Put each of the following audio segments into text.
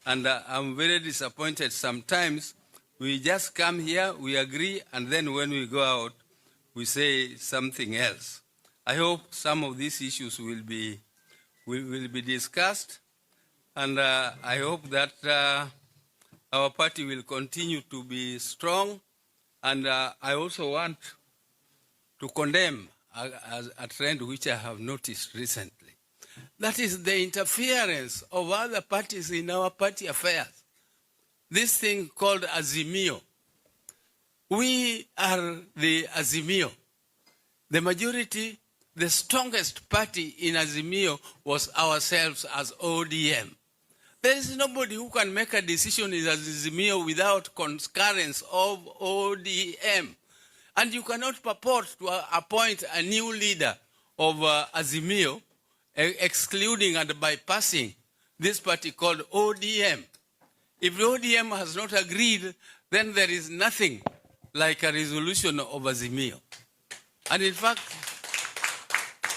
And I'm very disappointed. Sometimes we just come here, we agree, and then when we go out, we say something else. I hope some of these issues will be discussed, and I hope that our party will continue to be strong. And I also want to condemn a trend which I have noticed recently. That is the interference of other parties in our party affairs. This thing called Azimio. We are the Azimio. The majority, the strongest party in Azimio was ourselves as ODM. There is nobody who can make a decision in Azimio without concurrence of ODM. And you cannot purport to appoint a new leader of Azimio, excluding and bypassing this party called ODM. If the ODM has not agreed, then there is nothing like a resolution of Azimio. And in fact,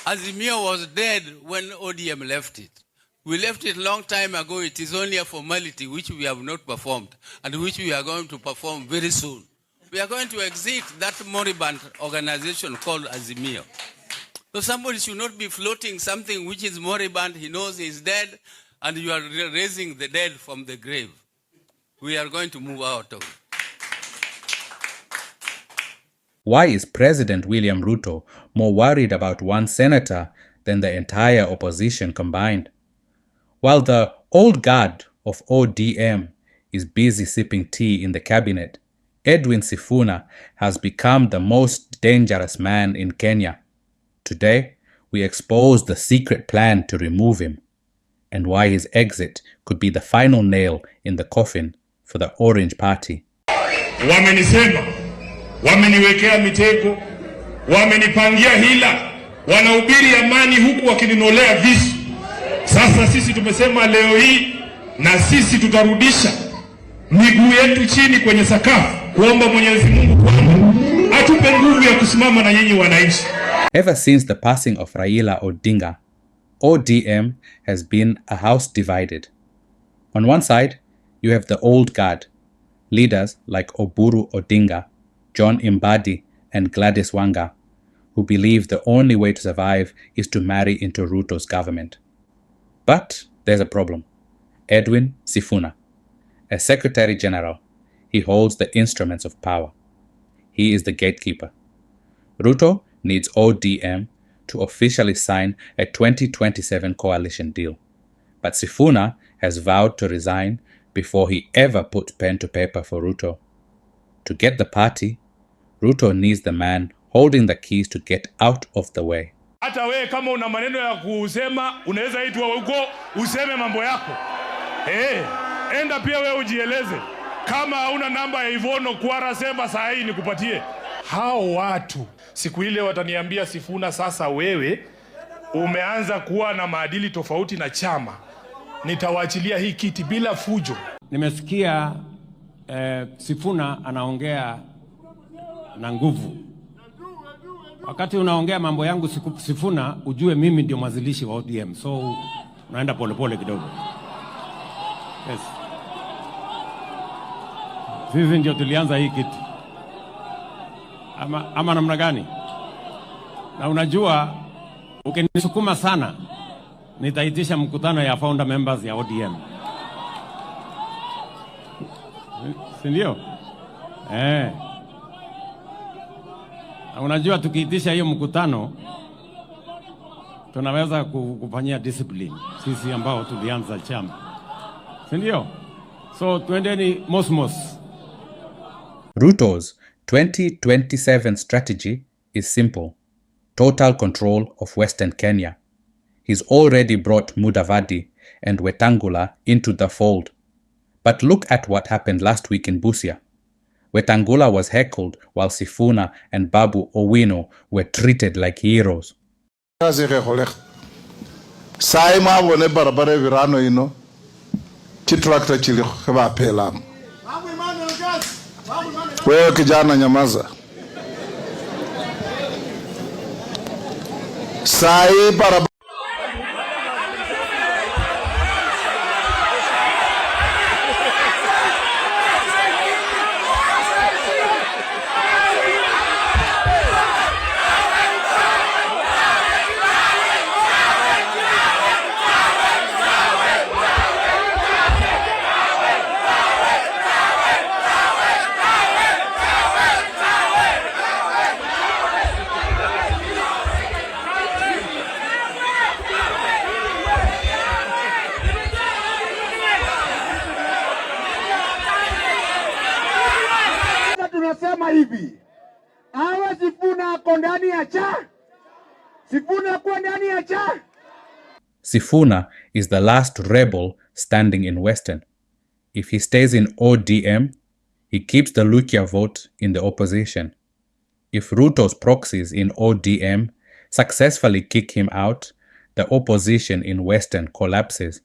Azimio was dead when ODM left it. We left it a long time ago. It is only a formality which we have not performed and which we are going to perform very soon. We are going to exit that moribund organization called Azimio. So somebody should not be floating something which is moribund, he knows he is dead, and you are raising the dead from the grave. We are going to move out of it. Why is President William Ruto more worried about one senator than the entire opposition combined? While the old guard of ODM is busy sipping tea in the cabinet, Edwin Sifuna has become the most dangerous man in Kenya. Today, we expose the secret plan to remove him and why his exit could be the final nail in the coffin for the Orange Party. Wamenisema, wameniwekea mitego, wamenipangia hila, wanahubiri amani huku wakininolea visu. Sasa sisi tumesema leo hii na sisi tutarudisha miguu yetu chini kwenye sakafu kuomba Mwenyezi Mungu kwamba atupe nguvu ya kusimama na nyinyi wananchi. Ever since the passing of Raila Odinga, ODM has been a house divided. On one side, you have the old guard, leaders like Oburu Oginga, John Mbadi, and Gladys Wanga, who believe the only way to survive is to marry into Ruto's government. But there's a problem. Edwin Sifuna, as Secretary General, he holds the instruments of power. He is the gatekeeper. Ruto needs ODM to officially sign a 2027 coalition deal. But Sifuna has vowed to resign before he ever put pen to paper for Ruto. To get the party, Ruto needs the man holding the keys to get out of the way. Hata wewe kama una maneno ya kusema, unaweza itwa huko useme mambo yako. Enda pia wewe ujieleze. Kama hauna namba ya Ivono Kwara sema saa hii nikupatie. Hao watu siku ile wataniambia Sifuna, sasa wewe umeanza kuwa na maadili tofauti na chama. Nitawaachilia hii kiti bila fujo. Nimesikia Sifuna anaongea na nguvu. Wakati unaongea mambo yangu Sifuna, ujue mimi ndio mwanzilishi wa ODM. So unaenda polepole kidogo. Yes. Sisi ndio tulianza hii kitu. Ama namna gani? Na unajua ukinisukuma sana nitaitisha mkutano ya founder members ya ODM. Si ndio? Unajua tukiitisha hiyo mkutano tunaweza kufanyia discipline sisi ambao tulianza chama. Si ndio? So twendeni mosmos. Ruto's 2027 strategy is simple. Total control of Western Kenya. He's already brought Mudavadi and Wetangula into the fold. But look at what happened last week in Busia. Wetangula was heckled while Sifuna and Babu Owino were treated like heroes. Saima wone barabara virano ino. Chitrakta chili khaba pelam. Wewe kijana nyamaza. Sai barabara tunasema hivi, awe Sifuna ako ndani ya cha, Sifuna kwa ndani ya cha. Sifuna is the last rebel standing in Western. If he stays in ODM, he keeps the Luhya vote in the opposition. If Ruto's proxies in ODM successfully kick him out, the opposition in Western collapses,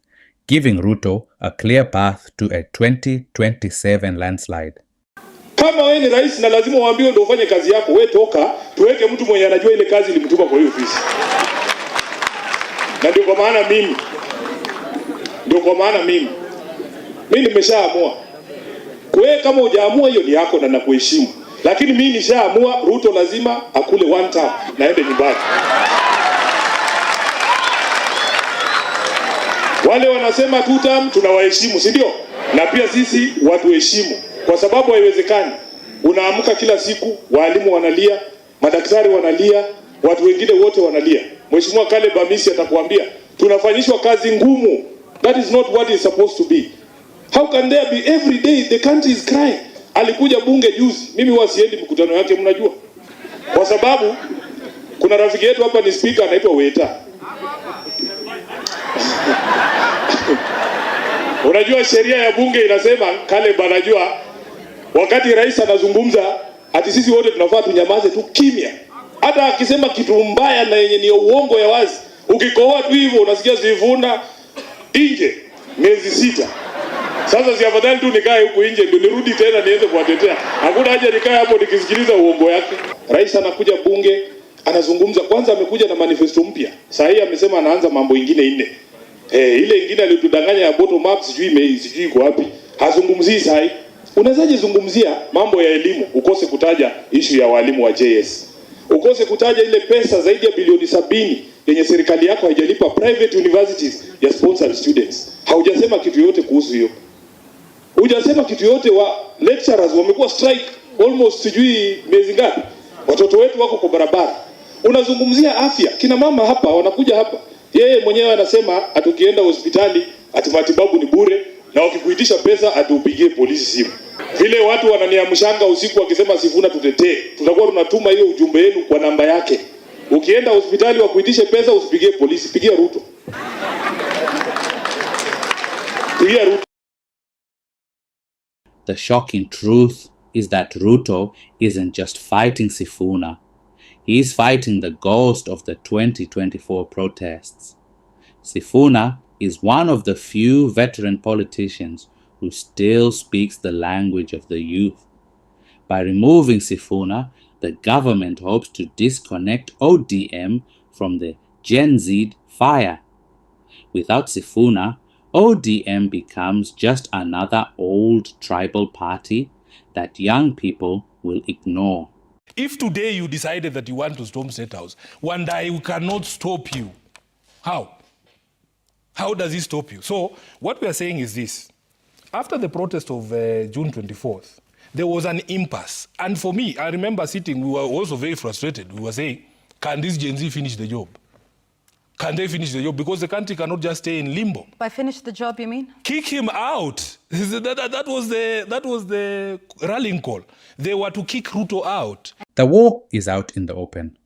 giving Ruto a clear path to a 2027 landslide. Kama wewe ni rais na lazima uambiwe ndio ufanye kazi yako, wewe toka, tuweke mtu mwenye anajua ile kazi ilimtuma kwa hiyo ofisi. Na ndio kwa maana mimi nimeshaamua. Wewe kama hujaamua hiyo ni yako na nakuheshimu. Lakini mimi nishaamua Ruto lazima akule one time na aende nyumbani. Wale wanasema two term tunawaheshimu, si ndio? Na pia sisi watuheshimu. Kwa sababu haiwezekani unaamka kila siku walimu wanalia, madaktari wanalia, watu wengine wote wanalia. Mheshimiwa Caleb Amisi atakwambia tunafanyishwa kazi ngumu. That is not what is supposed to be. How can there be every day the country is crying? Alikuja bunge juzi, mimi wasiendi mkutano yake mnajua. Kwa sababu kuna rafiki yetu hapa ni speaker anaitwa Weta. Unajua sheria ya bunge inasema, Caleb anajua, wakati rais anazungumza ati sisi wote tunafaa tunyamaze tu kimya. Hata akisema kitu mbaya na yenye ni uongo ya wazi, ukikohoa tu hivyo unasikia Sifuna nje miezi 6. Sasa si afadhali tu nikae huko nje ndio nirudi tena niende kuwatetea. Hakuna haja nikae hapo nikisikiliza uongo yake. Rais anakuja bunge, anazungumza, kwanza amekuja na manifesto mpya. Sasa hii amesema anaanza mambo ingine 4. Ile ingine alitudanganya ya bottom up sijui iko wapi. Hazungumzii sasa. Unawezaje zungumzia mambo ya elimu ukose kutaja issue ya walimu wa JS? Ukose kutaja ile pesa zaidi ya bilioni 70 yenye serikali yako haijalipa private universities ya sponsored students. Haujasema kitu yote kuhusu hiyo. Hujasema kitu yote wa lecturers wamekuwa strike almost sijui miezi ngapi. Watoto wetu wako kwa barabara. Unazungumzia afya. Kina mama hapa wanakuja hapa. Yeye mwenyewe anasema atukienda hospitali ati matibabu ni bure na wakikuitisha pesa atupigie polisi simu. Vile watu wananiamshanga usiku wakisema Sifuna tutetee. Tutakuwa tunatuma hiyo ujumbe wenu kwa namba yake. Ukienda hospitali wakuitishe pesa usipigie polisi, pigia Ruto. Pigia Ruto. The shocking truth is that Ruto isn't just fighting Sifuna. He is fighting the ghost of the 2024 protests. Sifuna is one of the few veteran politicians who still speaks the language of the youth. By removing Sifuna, the government hopes to disconnect ODM from the Gen Z fire. Without Sifuna, ODM becomes just another old tribal party that young people will ignore. If today you decided that you want to storm State House, one day we cannot stop you. How? How does it stop you? So what we are saying is this. After the protest of June 24th, there was an impasse. And for me, I remember sitting, we were also very frustrated. We were saying, can this Gen Z finish the job? Can they finish the job? Because the country cannot just stay in limbo. By finish the job, you mean? Kick him out. That was the rallying call. They were to kick Ruto out. The war is out in the open.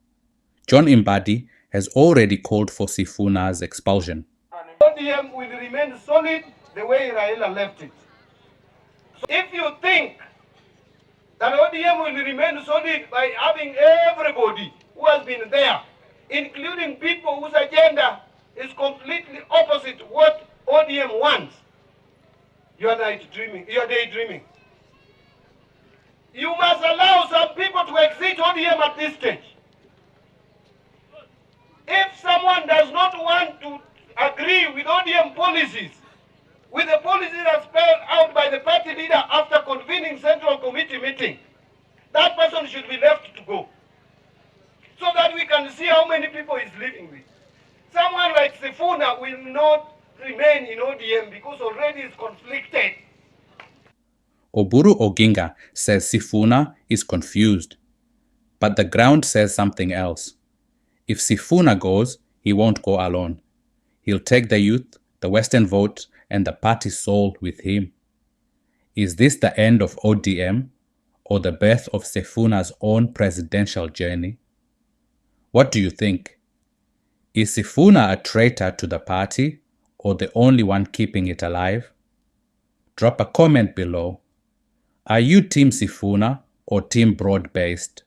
John Mbadi has already called for Sifuna's expulsion. ODM will remain solid the way Raila left it. So if you think that ODM will remain solid by having everybody who has been there, including people whose agenda is completely opposite what ODM wants, you are daydreaming. You are daydreaming. You must allow some people to exit ODM at this stage. If someone does not want to agree with ODM policies, with the policies that spelled out by the party leader after convening Central Committee meeting, that person should be left to go, so that we can see how many people he's living with. Someone like Sifuna will not remain in ODM because already is conflicted. Oburu Oginga says Sifuna is confused, but the ground says something else. If Sifuna goes, he won't go alone. He'll take the youth, the Western vote, and the party soul with him. Is this the end of ODM, or the birth of Sifuna's own presidential journey? What do you think? Is Sifuna a traitor to the party or the only one keeping it alive? Drop a comment below. Are you Team Sifuna or Team Broad-Based?